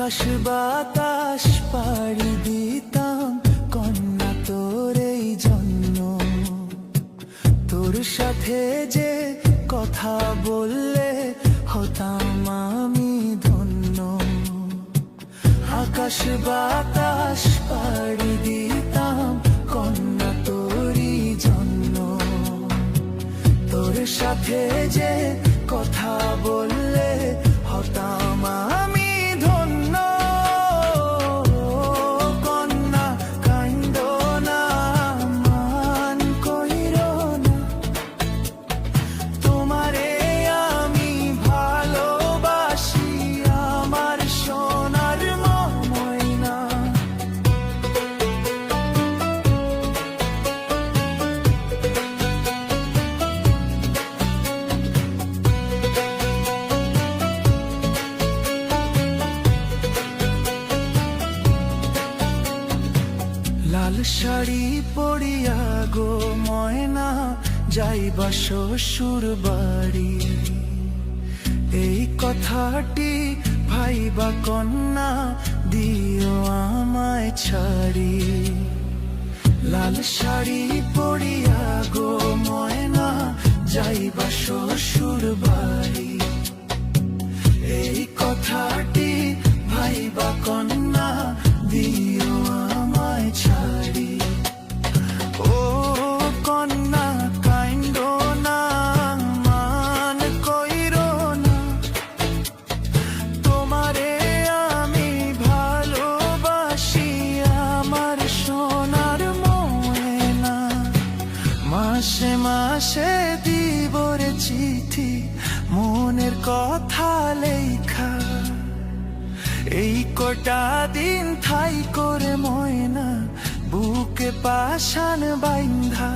আকাশ বাতাস পাড়ি দিতাম কন্যা তোর এই জন্য, তোর সাথে যে কথা বললে হতাম আমি ধন্য। আকাশ বাতাস পাড়ি দিতাম কন্যা তোরই জন্য, তোর সাথে যে কথা বললে হতাম আমি ধন্য। কন্যা কাইন্দো না, মান কইরো না, তোমারে আমি ভালোবাসি আমার সোনার ময়না। লাল শাড়ি পরিয়া গো ময়না যাইবা শ্বশুর বাড়ি, এই কথাটি ভাইবা কন্যা দিও আমায় ছাড়ি। লাল শাড়ি পরিয়া গো ময়না যাইবা শ্বশুর বাড়ি, এই কথাটি ভাইবা কন্যা দিও আমায় ছাড়ি। ও কন্যা কাইন্দো না, মান কইরো না, তোমারে আমি ভালোবাসি আমার সোনার ময়না। মাসে মাসে দিব রে চিঠি মনের কথা লেখা, এই কটা দিন ঠাই করে ময়না বুকে পাশান বাইন্ধা।